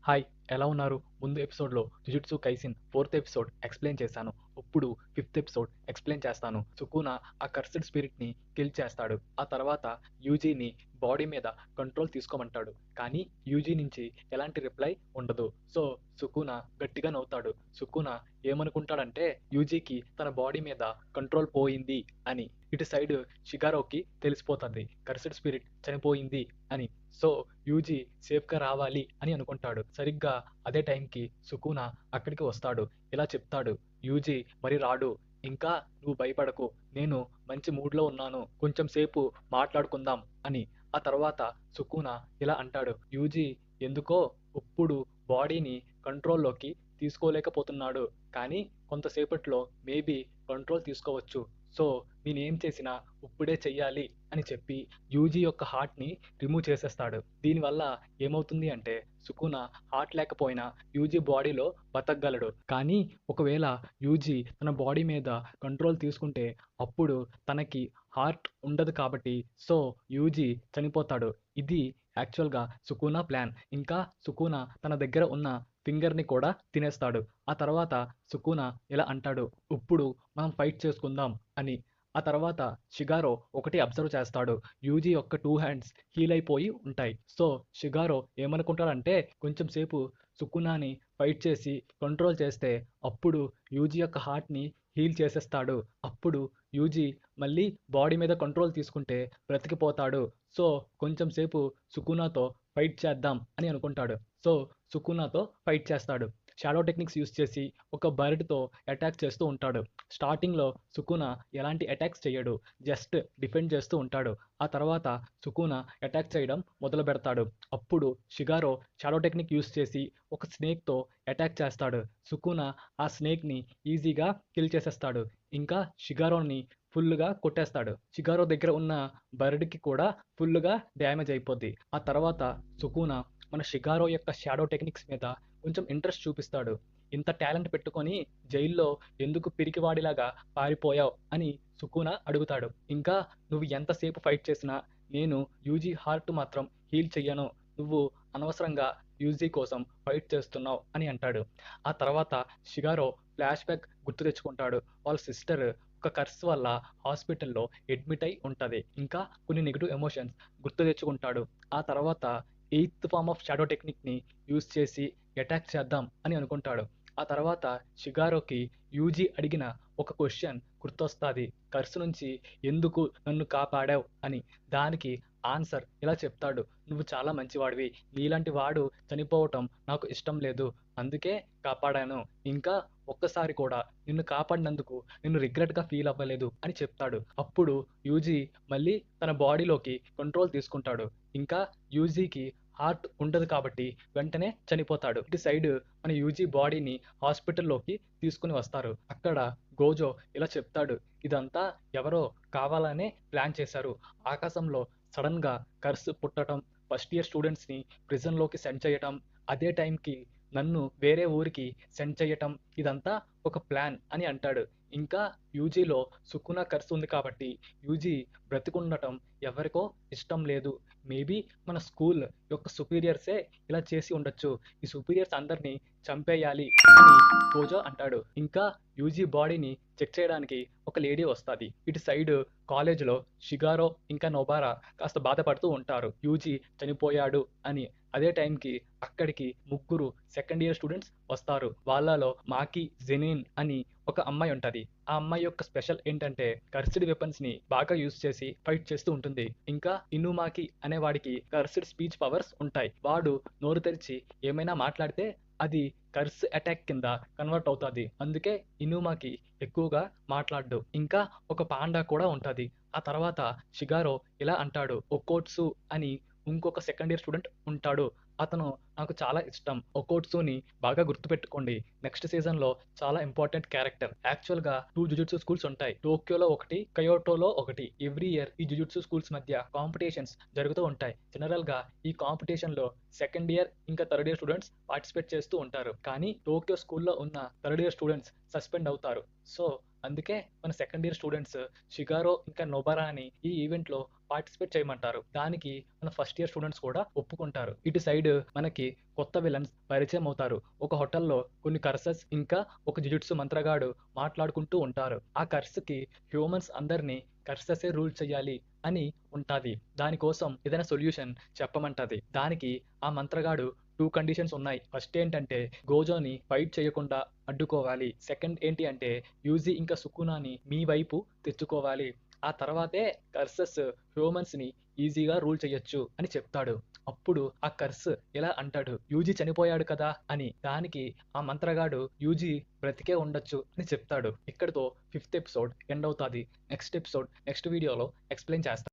Hi, ఎలా ఉన్నారు? ముందు ఎపిసోడ్‌లో 'jujutsu Kaisen' fourth episode explain చేశాను. ఇప్పుడు ఫిఫ్త్ ఎపిసోడ్ ఎక్స్‌ప్లెయిన్ చేస్తాను. సుకునా ఆ కర్స్డ్ స్పిరిట్‌ని కిల్ చేస్తాడు. ఆ తర్వాత యూజీని బాడీ మీద కంట్రోల్ తీసుకోమంటాడు. కానీ యూజీ నుంచి ఎలాంటి రిప్లై ఉండదు. సో, సుకునా గట్టిగా నవ్వుతాడు. సుకునా ఏమనుకుంటాడంటే యూజీకి తన బాడీ మీద కంట్రోల్ పోయింది అని. ఇటు సైడ్ షిగారోకి తెలిసిపోతుంది. కర్స్డ్ స్పిరిట్ చనిపోయింది అని. సో, యూజీ సేఫ్‌గా రావాలి అని అనుకుంటాడు. సరిగ్గా అదే టైంకి సుకునా అక్కడికి వస్తాడు. ఇలా చెప్తాడు, యూజీ మరి రాడు. ఇంకా నువ్వు భయపడకు. నేను మంచి మూడ్‌లో ఉన్నాను. కొంచెం సేపు మాట్లాడుకుందాం అని. ఆ తర్వాత సుకునా ఇలా అంటాడు, యూజీ ఎందుకో ఇప్పుడు బాడీని కంట్రోల్‌లోకి తీసుకోలేకపోతున్నాడు. కానీ కొంతసేపట్లో మేబీ కంట్రోల్ తీసుకోవచ్చు. సో, నేనేం చేసినా ఇప్పుడే చెయ్యాలి అని చెప్పి యూజీ యొక్క హార్ట్‌ని రిమూవ్ చేసేస్తాడు. దీనివల్ల ఏమవుతుంది అంటే సుకునా హార్ట్ లేకపోయినా యూజీ బాడీలో బతకగలడు. కానీ ఒకవేళ యూజీ తన బాడీ మీద కంట్రోల్ తీసుకుంటే అప్పుడు తనకి హార్ట్ ఉండదు కాబట్టి సో యూజీ చనిపోతాడు. ఇది యాక్చువల్‌గా సుకునా ప్లాన్. ఇంకా సుకునా తన దగ్గర ఉన్న ఫింగర్‌ని కూడా తినేస్తాడు. ఆ తర్వాత సుకునా ఇలా అంటాడు, ఇప్పుడు మనం ఫైట్ చేసుకుందాం అని. ఆ తర్వాత షిగారో ఒకటి అబ్జర్వ్ చేస్తాడు. యూజీ యొక్క 2 హ్యాండ్స్ హీల్ అయిపోయి ఉంటాయి. సో, షిగారో ఏమనుకుంటాడంటే కొంచెం సేపు సుకునాని ఫైట్ చేసి కంట్రోల్ చేస్తే అప్పుడు యూజీ యొక్క హార్ట్‌ని హీల్ చేసేస్తాడు. అప్పుడు యూజీ మళ్ళీ బాడీ మీద కంట్రోల్ తీసుకుంటే బ్రతికిపోతాడు. సో, కొంచెం సేపు సుకునాతో ఫైట్ చేద్దాం అని అనుకుంటాడు. సో, సుకునాతో ఫైట్ చేస్తాడు. షాడో టెక్నిక్స్ యూజ్ చేసి ఒక బర్డ్‌తో అటాక్ చేస్తూ ఉంటాడు. స్టార్టింగ్‌లో సుకునా ఎలాంటి అటాక్స్ చెయ్యడు. జస్ట్ డిఫెండ్ చేస్తూ ఉంటాడు. ఆ తర్వాత సుకునా అటాక్ చేయడం మొదలుపెడతాడు. అప్పుడు షిగారో షాడో టెక్నిక్ యూజ్ చేసి ఒక స్నేక్‌తో అటాక్ చేస్తాడు. సుకునా ఆ స్నేక్‌ని ఈజీగా కిల్ చేసేస్తాడు. ఇంకా షిగారోని ఫుల్లుగా కొట్టేస్తాడు. షిగారో దగ్గర ఉన్న బర్డ్‌కి కూడా ఫుల్లుగా డ్యామేజ్ అయిపోద్ది. ఆ తర్వాత సుకునా మన షిగారో యొక్క షాడో టెక్నిక్స్ మీద కొంచెం ఇంట్రెస్ట్ చూపిస్తాడు. ఇంత టాలెంట్ పెట్టుకొని జైల్లో ఎందుకు పిరికివాడిలాగా పారిపోయావు అని సుకునా అడుగుతాడు. ఇంకా నువ్వు ఎంతసేపు ఫైట్ చేసినా నేను యూజీ హార్ట్ మాత్రం హీల్ చెయ్యను. నువ్వు అనవసరంగా యూజీ కోసం ఫైట్ చేస్తున్నావు అని అంటాడు. ఆ తర్వాత షిగారో ఫ్లాష్ బ్యాక్ గుర్తు తెచ్చుకుంటాడు. వాళ్ళ సిస్టర్ ఒక కర్స్ వల్ల హాస్పిటల్‌లో అడ్మిట్ అయి ఉంటది. ఇంకా కొన్ని నెగెటివ్ ఎమోషన్స్ గుర్తు తెచ్చుకుంటాడు. ఆ తర్వాత ఎయిత్ ఫార్మ్ ఆఫ్ షాడో టెక్నిక్‌ని యూజ్ చేసి అటాక్ చేద్దాం అని అనుకుంటాడు. ఆ తర్వాత షిగారోకి యూజీ అడిగిన ఒక క్వశ్చన్ గుర్తొస్తాది. కర్స్ నుంచి ఎందుకు నన్ను కాపాడావు అని. దానికి ఆన్సర్ ఇలా చెప్తాడు. నువ్వు చాలా మంచివాడివి. నీలాంటి వాడు చనిపోవటం నాకు ఇష్టం లేదు. అందుకే కాపాడాను. ఇంకా ఒక్కసారి కూడా నిన్ను కాపాడినందుకు నేను రిగ్రెట్‌గా ఫీల్ అవ్వలేదు అని చెప్తాడు. అప్పుడు యూజీ మళ్ళీ తన బాడీలోకి కంట్రోల్ తీసుకుంటాడు. ఇంకా యూజీకి హార్ట్ ఉండదు కాబట్టి వెంటనే చనిపోతాడు. ఇటు సైడ్ మన యూజీ బాడీని హాస్పిటల్‌లోకి తీసుకొని వస్తారు. అక్కడ గోజో ఇలా చెప్తాడు. ఇదంతా ఎవరో కావాలనే ప్లాన్ చేశారు. ఆకాశంలో సడెన్‌గా కర్స్ పుట్టటం, ఫస్ట్ ఇయర్ స్టూడెంట్స్‌ని ప్రిజన్‌లోకి సెండ్ చేయటం, అదే టైంకి నన్ను వేరే ఊరికి సెండ్ చేయటం ఇదంతా ఒక ప్లాన్ అని అంటాడు. ఇంకా యూజీలో సుకునా కర్స్ ఉంది కాబట్టి యూజీ బ్రతికుండటం ఎవరికో ఇష్టం లేదు. మేబీ మన స్కూల్ యొక్క సుపీరియర్సే ఇలా చేసి ఉండొచ్చు. ఈ సుపీరియర్స్ అందరిని చంపేయాలి అని గోజో అంటాడు. ఇంకా యూజీ బాడీని చెక్ చేయడానికి ఒక లేడీ వస్తాది. ఇటు సైడ్ కాలేజ్‌లో షిగారో ఇంకా నొబారా కాస్త బాధపడుతూ ఉంటారు. యూజీ చనిపోయాడు అని. అదే టైంకి అక్కడికి ముగ్గురు సెకండ్ ఇయర్ స్టూడెంట్స్ వస్తారు. వాళ్ళలో మాకి జెనిన్ అని ఒక అమ్మాయి ఉంటది. ఆ అమ్మాయి యొక్క స్పెషల్ ఏంటంటే కర్స్డ్ వెపన్స్ ని బాగా యూజ్ చేసి ఫైట్ చేస్తూ ఉంటుంది. ఇంకా ఇనుమాకి అనే వాడికి కర్స్డ్ స్పీచ్ పవర్స్ ఉంటాయి. వాడు నోరు తెరిచి ఏమైనా మాట్లాడితే అది కర్స్ అటాక్ కింద కన్వర్ట్ అవుతాది. అందుకే ఇనుమాకి ఎక్కువగా మాట్లాడ్డు. ఇంకా ఒక పాండా కూడా ఉంటది. ఆ తర్వాత షిగారో ఇలా అంటాడు. ఒకోట్సు అని ఇంకొక సెకండ్ ఇయర్ స్టూడెంట్ ఉంటాడు. అతను నాకు చాలా ఇష్టం. ఒకోట్సుని బాగా గుర్తుపెట్టుకోండి. నెక్స్ట్ సీజన్‌లో చాలా ఇంపార్టెంట్ క్యారెక్టర్. యాక్చువల్‌గా 2 జుజుట్సు స్కూల్స్ ఉంటాయి. టోక్యోలో ఒకటి, కయోటోలో ఒకటి. ఎవ్రీ ఇయర్ ఈ జుజుట్సు స్కూల్స్ మధ్య కాంపిటీషన్స్ జరుగుతూ ఉంటాయి. జనరల్‌గా ఈ కాంపిటీషన్‌లో సెకండ్ ఇయర్ ఇంకా థర్డ్ ఇయర్ స్టూడెంట్స్ పార్టిసిపేట్ చేస్తూ ఉంటారు. కానీ టోక్యో స్కూల్‌లో ఉన్న థర్డ్ ఇయర్ స్టూడెంట్స్ సస్పెండ్ అవుతారు. సో, అందుకే మన సెకండ్ ఇయర్ స్టూడెంట్స్ షిగారో ఇంకా నొబరా అని ఈ ఈవెంట్‌లో పార్టిసిపేట్ చేయమంటారు. దానికి మన ఫస్ట్ ఇయర్ స్టూడెంట్స్ కూడా ఒప్పుకుంటారు. ఇటు సైడ్ మనకి కొత్త విలన్స్ పరిచయం అవుతారు. ఒక హోటల్‌లో కొన్ని కర్సెస్ ఇంకా ఒక జుజుట్సు మంత్రగాడు మాట్లాడుకుంటూ ఉంటారు. ఆ కర్స్‌కి హ్యూమన్స్ అందరిని కర్సెసే రూల్ చేయాలి అని ఉంటాది. దానికోసం ఏదైనా సొల్యూషన్ చెప్పమంటది. దానికి ఆ మంత్రగాడు 2 కండిషన్స్ ఉన్నాయి. ఫస్ట్ ఏంటంటే గోజోని ఫైట్ చేయకుండా అడ్డుకోవాలి. సెకండ్ ఏంటి అంటే యూజీ ఇంకా సుకునాని మీ వైపు తెచ్చుకోవాలి. ఆ తర్వాతే కర్సెస్ హ్యూమన్స్‌ని ఈజీగా రూల్ చేయొచ్చు అని చెప్తాడు. అప్పుడు ఆ కర్స్ ఇలా అంటాడు. యూజీ చనిపోయాడు కదా అని. దానికి ఆ మంత్రగాడు యూజీ బ్రతికే ఉండొచ్చు అని చెప్తాడు. ఇక్కడితో 5th ఎపిసోడ్ ఎండ్ అవుతాది. నెక్స్ట్ ఎపిసోడ్ నెక్స్ట్ వీడియోలో ఎక్స్‌ప్లెయిన్ చేస్తా.